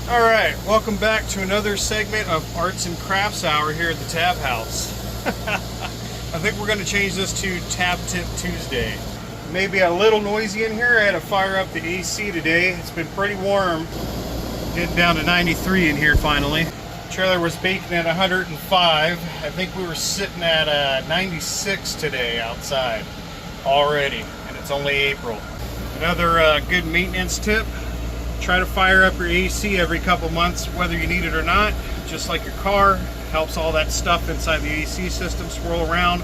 Alright, welcome back to another segment of Arts and Crafts Hour here at the Tab House. I think we're going to change this to Tab Tip Tuesday. Maybe a little noisy in here. I had to fire up the AC today. It's been pretty warm. Getting down to 93 in here finally. The trailer was baking at 105. I think we were sitting at 96 today outside already, and it's only April. Another good maintenance tip. Try to fire up your AC every couple months, whether you need it or not. Just like your car, helps all that stuff inside the AC system swirl around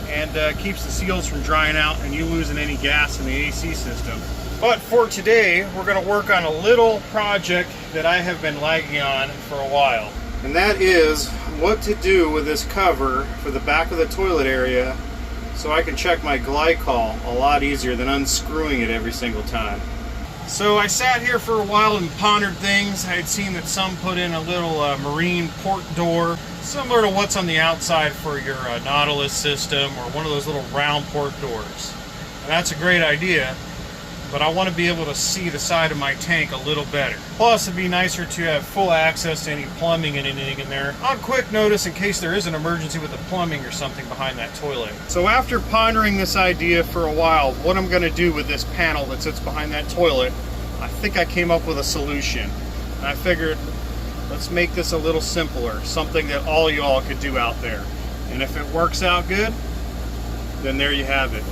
and keeps the seals from drying out and you losing any gas in the AC system. But for today, we're going to work on a little project that I have been lagging on for a while. And that is what to do with this cover for the back of the toilet area so I can check my glycol a lot easier than unscrewing it every single time. So I sat here for a while and pondered things. I had seen that some put in a little marine port door, similar to what's on the outside for your Nautilus system or one of those little round port doors. And that's a great idea, but I want to be able to see the side of my tank a little better. Plus, it'd be nicer to have full access to any plumbing and anything in there on quick notice in case there is an emergency with the plumbing or something behind that toilet. So after pondering this idea for a while, what I'm going to do with this panel that sits behind that toilet, I think I came up with a solution. And I figured, let's make this a little simpler, something that all y'all could do out there. And if it works out good, then there you have it.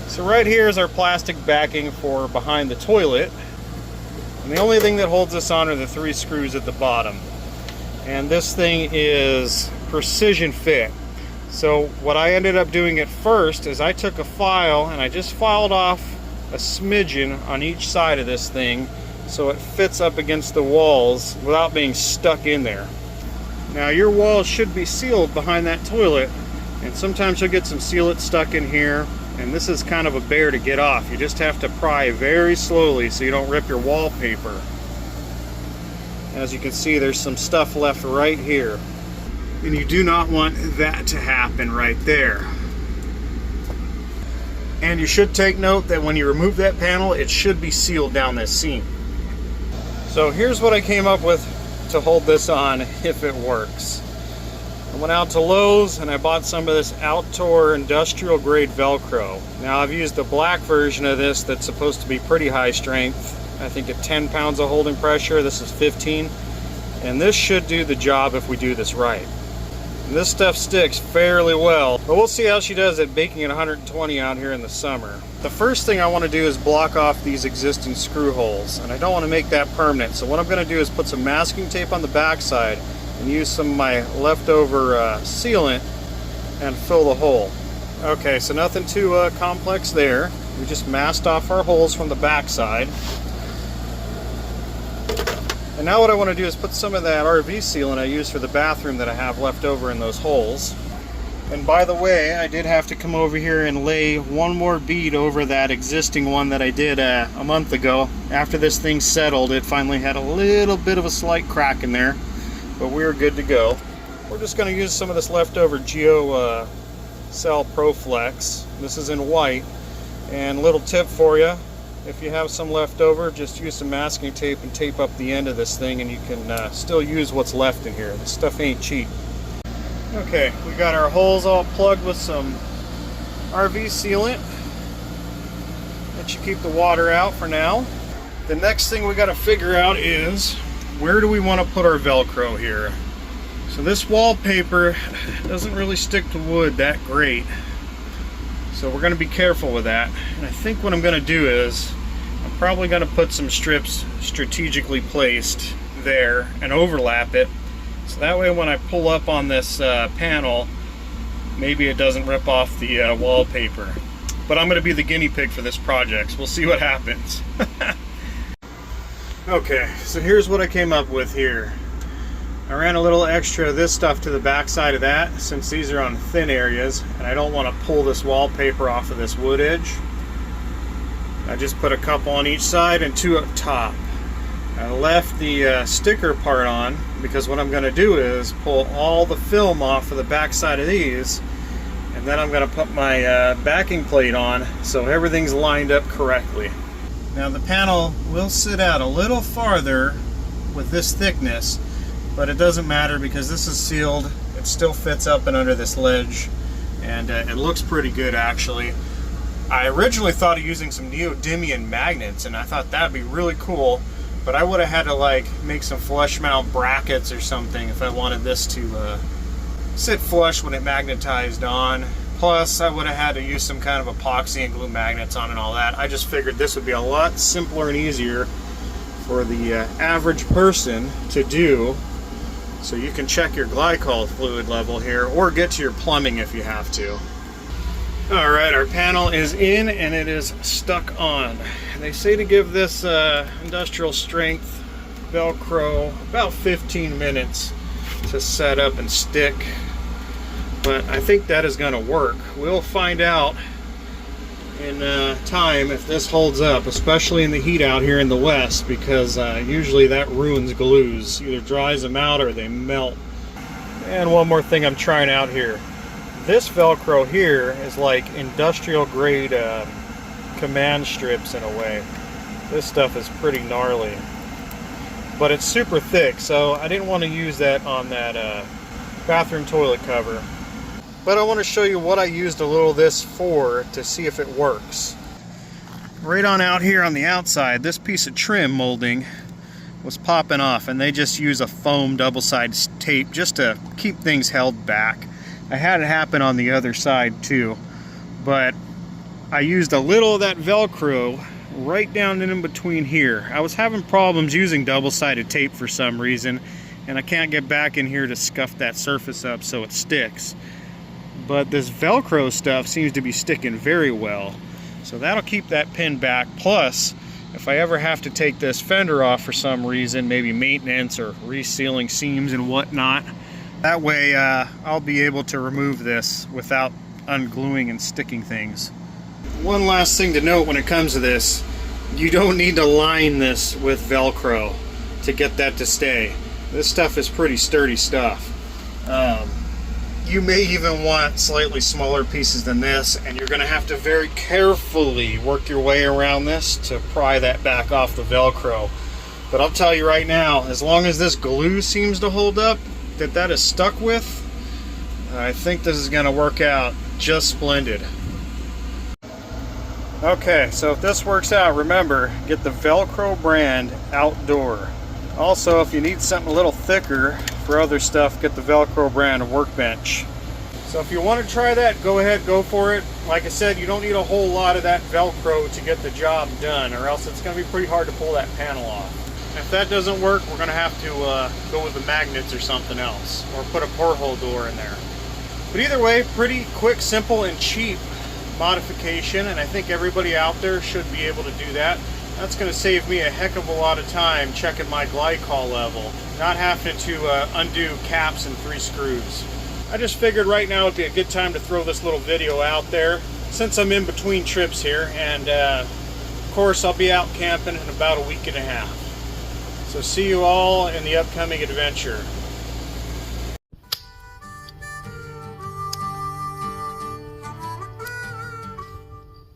So right here is our plastic backing for behind the toilet. And the only thing that holds this on are the 3 screws at the bottom. And this thing is precision fit. So what I ended up doing at first is I took a file and I just filed off a smidgen on each side of this thing so it fits up against the walls without being stuck in there. Now your walls should be sealed behind that toilet, and sometimes you'll get some sealant stuck in here, and this is kind of a bear to get off. You just have to pry very slowly so you don't rip your wallpaper. As you can see, there's some stuff left right here, and you do not want that to happen right there. And you should take note that when you remove that panel, it should be sealed down this seam. So here's what I came up with to hold this on if it works. I went out to Lowe's and I bought some of this Outdoor industrial grade Velcro. Now I've used the black version of this that's supposed to be pretty high strength. I think at 10 pounds of holding pressure, this is 15. And this should do the job if we do this right. And this stuff sticks fairly well, but we'll see how she does at baking at 120 out here in the summer. The first thing I want to do is block off these existing screw holes, and I don't want to make that permanent. So what I'm going to do is put some masking tape on the backside and use some of my leftover sealant and fill the hole. Okay, so nothing too complex there. We just masked off our holes from the backside. And now what I want to do is put some of that RV sealant I used for the bathroom that I have left over in those holes. And by the way, I did have to come over here and lay one more bead over that existing one that I did a month ago. After this thing settled, it finally had a little bit of a slight crack in there, but we were good to go. We're just going to use some of this leftover Geo Cell Pro Flex. This is in white. And little tip for you, if you have some left over, just use some masking tape and tape up the end of this thing and you can still use what's left in here. This stuff ain't cheap. Okay, we got our holes all plugged with some RV sealant. That should keep the water out for now. The next thing we got to figure out is where do we want to put our Velcro here? So this wallpaper doesn't really stick to wood that great. So we're going to be careful with that. And I think what I'm going to do is I'm probably going to put some strips strategically placed there and overlap it. So that way when I pull up on this panel, maybe it doesn't rip off the wallpaper. But I'm going to be the guinea pig for this project, so we'll see what happens. Okay, so here's what I came up with here. I ran a little extra of this stuff to the back side of that since these are on thin areas and I don't want to pull this wallpaper off of this wood edge. I just put a couple on each side and 2 up top. I left the sticker part on because what I'm going to do is pull all the film off of the back side of these, and then I'm going to put my backing plate on so everything's lined up correctly. Now the panel will sit out a little farther with this thickness, but it doesn't matter because this is sealed. It still fits up and under this ledge, and it looks pretty good actually. I originally thought of using some neodymium magnets, and I thought that'd be really cool, but I would have had to like make some flush mount brackets or something if I wanted this to sit flush when it magnetized on. Plus I would have had to use some kind of epoxy and glue magnets on and all that. I just figured this would be a lot simpler and easier for the average person to do, so you can check your glycol fluid level here or get to your plumbing if you have to. Alright, our panel is in and it is stuck on. They say to give this industrial strength Velcro about 15 minutes to set up and stick, but I think that is going to work. We'll find out in time if this holds up, especially in the heat out here in the west, because usually that ruins glues, either dries them out or they melt. And one more thing I'm trying out here. This Velcro here is like industrial grade command strips in a way. This stuff is pretty gnarly, but it's super thick, so I didn't want to use that on that bathroom toilet cover. But I want to show you what I used a little of this for to see if it works. Right on out here on the outside, this piece of trim molding was popping off, and they just use a foam double-sided tape just to keep things held back. I had it happen on the other side too, but I used a little of that Velcro right down in between here. I was having problems using double-sided tape for some reason, and I can't get back in here to scuff that surface up so it sticks. But this Velcro stuff seems to be sticking very well, so that'll keep that pin back. Plus, if I ever have to take this fender off for some reason, maybe maintenance or resealing seams and whatnot, that way I'll be able to remove this without ungluing and sticking things. One last thing to note when it comes to this, you don't need to line this with Velcro to get that to stay. This stuff is pretty sturdy stuff. You may even want slightly smaller pieces than this, and you're going to have to very carefully work your way around this to pry that back off the Velcro. But I'll tell you right now, as long as this glue seems to hold up, that is stuck with, I think this is going to work out just splendid. Okay, so if this works out, remember, get the Velcro brand outdoor. Also, if you need something a little thicker for other stuff, get the Velcro brand workbench. So if you want to try that, go ahead, go for it. Like I said, you don't need a whole lot of that Velcro to get the job done, or else it's going to be pretty hard to pull that panel off. If that doesn't work, we're going to have to go with the magnets or something else, or put a porthole door in there. But either way, pretty quick, simple, and cheap modification, and I think everybody out there should be able to do that. That's going to save me a heck of a lot of time checking my glycol level, not having to undo caps and 3 screws. I just figured right now would be a good time to throw this little video out there since I'm in between trips here, and of course I'll be out camping in about a week and a half. So see you all in the upcoming adventure.